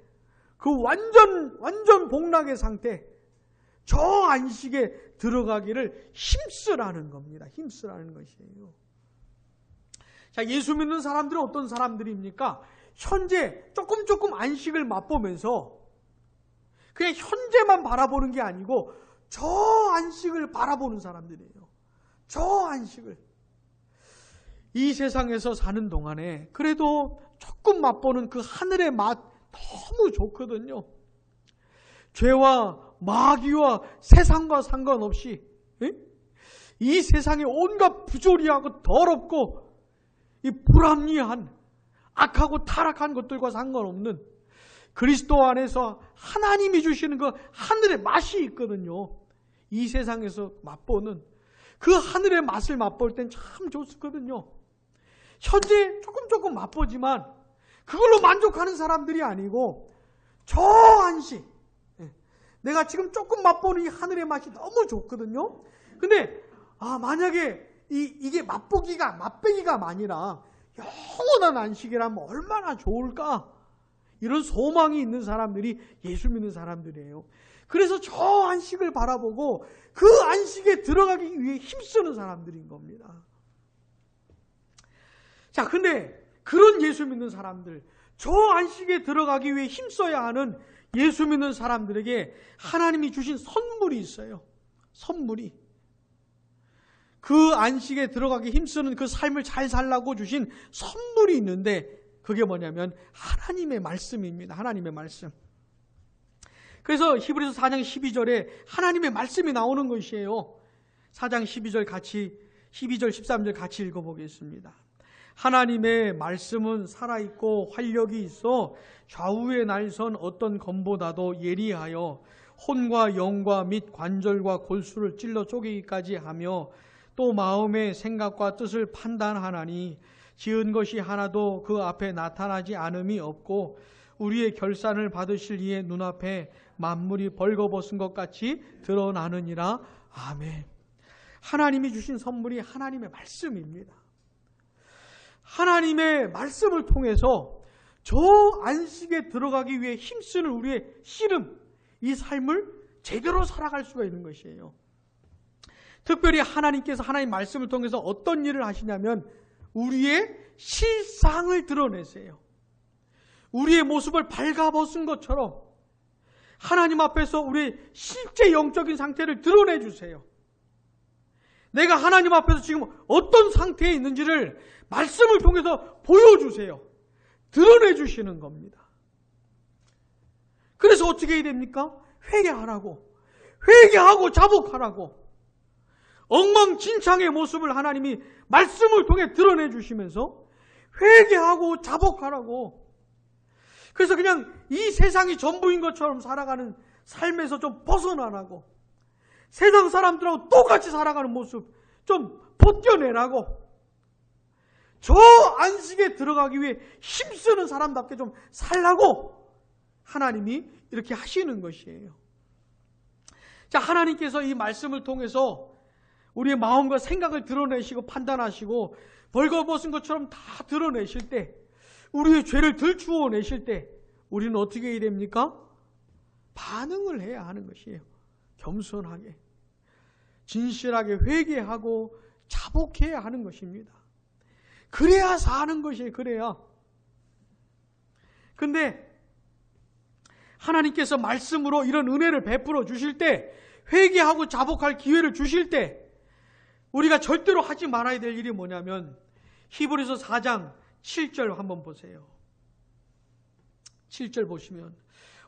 그 완전 복락의 상태, 저 안식에 들어가기를 힘쓰라는 겁니다. 힘쓰라는 것이에요. 자, 예수 믿는 사람들은 어떤 사람들입니까? 현재 조금 안식을 맛보면서 그냥 현재만 바라보는 게 아니고 저 안식을 바라보는 사람들이에요. 저 안식을. 이 세상에서 사는 동안에 그래도 조금 맛보는 그 하늘의 맛 너무 좋거든요. 죄와 마귀와 세상과 상관없이 이 세상에 온갖 부조리하고 더럽고 이 불합리한 악하고 타락한 것들과 상관없는 그리스도 안에서 하나님이 주시는 그 하늘의 맛이 있거든요. 이 세상에서 맛보는 그 하늘의 맛을 맛볼 땐 참 좋거든요. 현재 조금 맛보지만 그걸로 만족하는 사람들이 아니고 저 안식, 내가 지금 조금 맛보는 이 하늘의 맛이 너무 좋거든요. 근데 만약에 이게 맛보기가 아니라 영원한 안식이라면 얼마나 좋을까? 이런 소망이 있는 사람들이 예수 믿는 사람들이에요. 그래서 저 안식을 바라보고 그 안식에 들어가기 위해 힘쓰는 사람들인 겁니다. 자, 근데 그런 예수 믿는 사람들, 저 안식에 들어가기 위해 힘써야 하는 예수 믿는 사람들에게 하나님이 주신 선물이 있어요. 선물이. 그 안식에 들어가기 힘쓰는 그 삶을 잘 살라고 주신 선물이 있는데 그게 뭐냐면 하나님의 말씀입니다. 하나님의 말씀. 그래서 히브리서 4장 12절에 하나님의 말씀이 나오는 것이에요. 4장 12절 13절 같이 읽어보겠습니다. 하나님의 말씀은 살아있고 활력이 있어 좌우에 날선 어떤 검보다도 예리하여 혼과 영과 및 관절과 골수를 찔러 쪼개기까지 하며 또 마음의 생각과 뜻을 판단하나니 지은 것이 하나도 그 앞에 나타나지 않음이 없고 우리의 결산을 받으실 이의 눈앞에 만물이 벌거벗은 것 같이 드러나느니라. 아멘. 하나님이 주신 선물이 하나님의 말씀입니다. 하나님의 말씀을 통해서 저 안식에 들어가기 위해 힘쓰는 우리의 씨름, 이 삶을 제대로 살아갈 수가 있는 것이에요. 특별히 하나님께서 하나님 말씀을 통해서 어떤 일을 하시냐면 우리의 실상을 드러내세요. 우리의 모습을 발가벗은 것처럼 하나님 앞에서 우리의 실제 영적인 상태를 드러내 주세요. 내가 하나님 앞에서 지금 어떤 상태에 있는지를 말씀을 통해서 보여주세요. 드러내 주시는 겁니다. 그래서 어떻게 해야 됩니까? 회개하고 자복하라고. 엉망진창의 모습을 하나님이 말씀을 통해 드러내 주시면서 회개하고 자복하라고. 그래서 그냥 이 세상이 전부인 것처럼 살아가는 삶에서 좀 벗어나라고. 세상 사람들하고 똑같이 살아가는 모습 좀 벗겨내라고. 저 안식에 들어가기 위해 힘쓰는 사람답게 좀 살라고 하나님이 이렇게 하시는 것이에요. 자, 하나님께서 이 말씀을 통해서 우리의 마음과 생각을 드러내시고 판단하시고 벌거벗은 것처럼 다 드러내실 때, 우리의 죄를 들추어 내실 때 우리는 어떻게 해야 됩니까? 반응을 해야 하는 것이에요. 겸손하게, 진실하게 회개하고 자복해야 하는 것입니다. 그래야 사는 것이에요. 그래야. 근데 하나님께서 말씀으로 이런 은혜를 베풀어 주실 때, 회개하고 자복할 기회를 주실 때 우리가 절대로 하지 말아야 될 일이 뭐냐면 히브리서 4장 7절 한번 보세요. 7절 보시면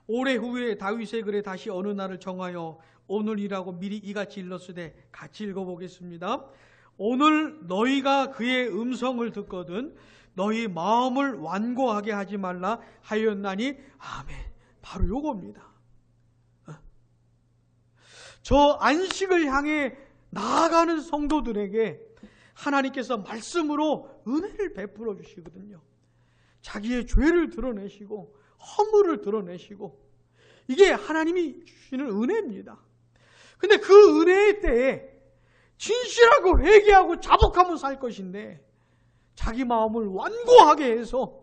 오래 후에 다윗의 글에 다시 어느 날을 정하여 오늘이라고 미리 이같이 일렀으되 같이 읽어보겠습니다. 오늘 너희가 그의 음성을 듣거든 너희 마음을 완고하게 하지 말라 하였나니. 아멘. 바로 요겁니다. 저 안식을 향해 나아가는 성도들에게 하나님께서 말씀으로 은혜를 베풀어 주시거든요. 자기의 죄를 드러내시고 허물을 드러내시고, 이게 하나님이 주시는 은혜입니다. 근데 그 은혜의 때에 진실하고 회개하고 자복하며 살 것인데 자기 마음을 완고하게 해서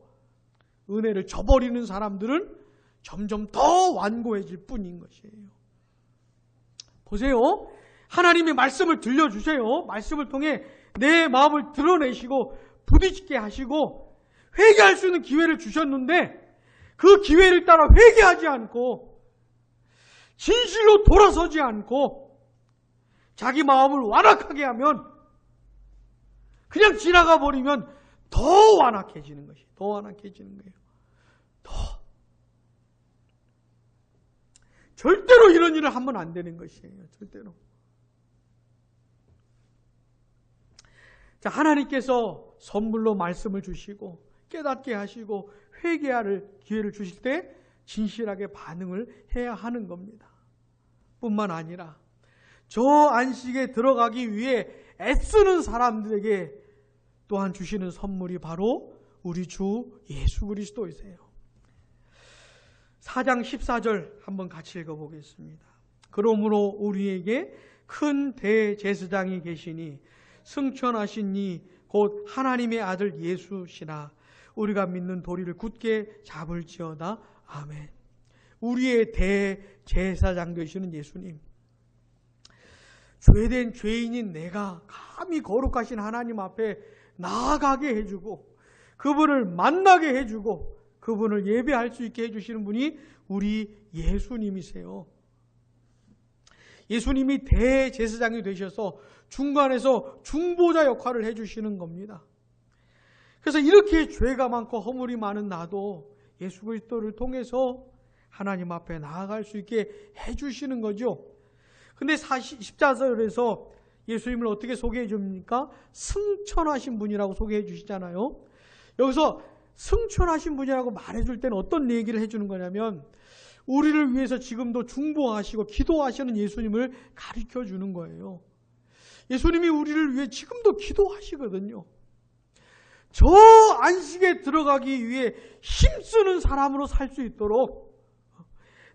은혜를 저버리는 사람들은 점점 더 완고해질 뿐인 것이에요. 보세요. 하나님이 말씀을 들려주세요. 말씀을 통해 내 마음을 드러내시고 부딪히게 하시고 회개할 수 있는 기회를 주셨는데 그 기회를 따라 회개하지 않고 진실로 돌아서지 않고 자기 마음을 완악하게 하면, 그냥 지나가 버리면 더 완악해지는 것이에요. 더 완악해지는 거예요. 절대로 이런 일을 하면 안 되는 것이에요. 절대로. 자, 하나님께서 선물로 말씀을 주시고 깨닫게 하시고 회개할 기회를 주실 때 진실하게 반응을 해야 하는 겁니다. 뿐만 아니라 저 안식에 들어가기 위해 애쓰는 사람들에게 또한 주시는 선물이 바로 우리 주 예수 그리스도이세요. 4장 14절 한번 같이 읽어보겠습니다. 그러므로 우리에게 큰 대제사장이 계시니 승천하신 이 곧 하나님의 아들 예수시나 우리가 믿는 도리를 굳게 잡을지어다. 아멘. 우리의 대제사장 되시는 예수님, 죄된 죄인인 내가 감히 거룩하신 하나님 앞에 나아가게 해주고 그분을 만나게 해주고 그분을 예배할 수 있게 해주시는 분이 우리 예수님이세요. 예수님이 대제사장이 되셔서 중간에서 중보자 역할을 해주시는 겁니다. 그래서 이렇게 죄가 많고 허물이 많은 나도 예수 그리스도를 통해서 하나님 앞에 나아갈 수 있게 해주시는 거죠. 근데 14절에서 예수님을 어떻게 소개해 줍니까? 승천하신 분이라고 소개해 주시잖아요. 여기서 승천하신 분이라고 말해줄 때는 어떤 얘기를 해주는 거냐면 우리를 위해서 지금도 중보하시고 기도하시는 예수님을 가르쳐 주는 거예요. 예수님이 우리를 위해 지금도 기도하시거든요. 저 안식에 들어가기 위해 힘쓰는 사람으로 살 수 있도록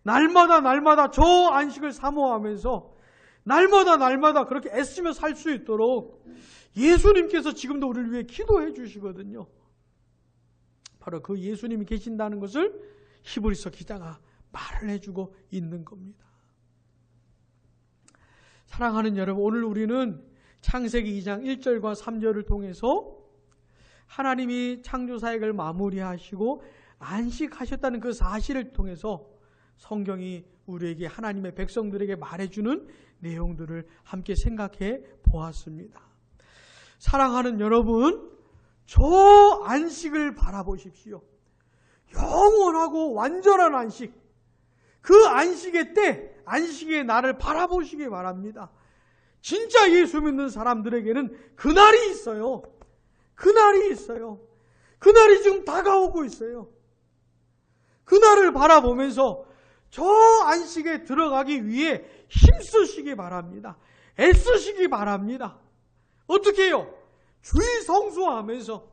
날마다 저 안식을 사모하면서 날마다 그렇게 애쓰며 살 수 있도록 예수님께서 지금도 우리를 위해 기도해 주시거든요. 바로 그 예수님이 계신다는 것을 히브리서 기자가 말을 해주고 있는 겁니다. 사랑하는 여러분, 오늘 우리는 창세기 2장 1절과 3절을 통해서 하나님이 창조사역을 마무리하시고 안식하셨다는 그 사실을 통해서 성경이 우리에게 하나님의 백성들에게 말해주는 내용들을 함께 생각해 보았습니다. 사랑하는 여러분, 저 안식을 바라보십시오. 영원하고 완전한 안식, 그 안식의 때, 안식의 날을 바라보시기 바랍니다. 진짜 예수 믿는 사람들에게는 그날이 있어요. 그날이 있어요. 그날이 지금 다가오고 있어요. 그날을 바라보면서 저 안식에 들어가기 위해 힘쓰시기 바랍니다. 애쓰시기 바랍니다. 어떻게 해요? 주일 성수하면서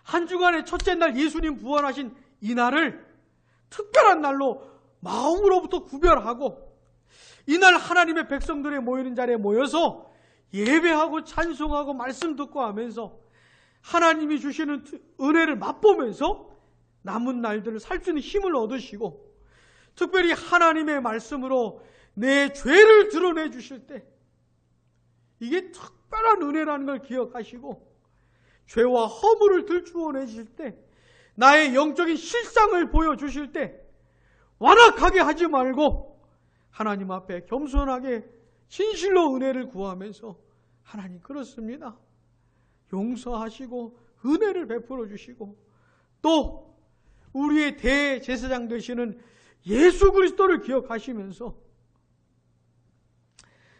한 주간의 첫째 날 예수님 부활하신 이 날을 특별한 날로 마음으로부터 구별하고 이날 하나님의 백성들의 모이는 자리에 모여서 예배하고 찬송하고 말씀 듣고 하면서 하나님이 주시는 은혜를 맛보면서 남은 날들을 살 수 있는 힘을 얻으시고 특별히 하나님의 말씀으로 내 죄를 드러내 주실 때 이게 특별한 은혜라는 걸 기억하시고 죄와 허물을 들추어내실 때 나의 영적인 실상을 보여주실 때 완악하게 하지 말고 하나님 앞에 겸손하게 진실로 은혜를 구하면서 하나님 그렇습니다. 용서하시고 은혜를 베풀어 주시고 또 우리의 대제사장 되시는 예수 그리스도를 기억하시면서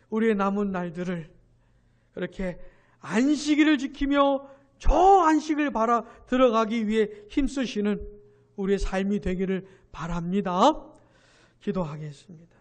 우리의 남은 날들을 그렇게 안식일을 지키며 저 안식을 바라 들어가기 위해 힘쓰시는 우리의 삶이 되기를 바랍니다. 기도하겠습니다.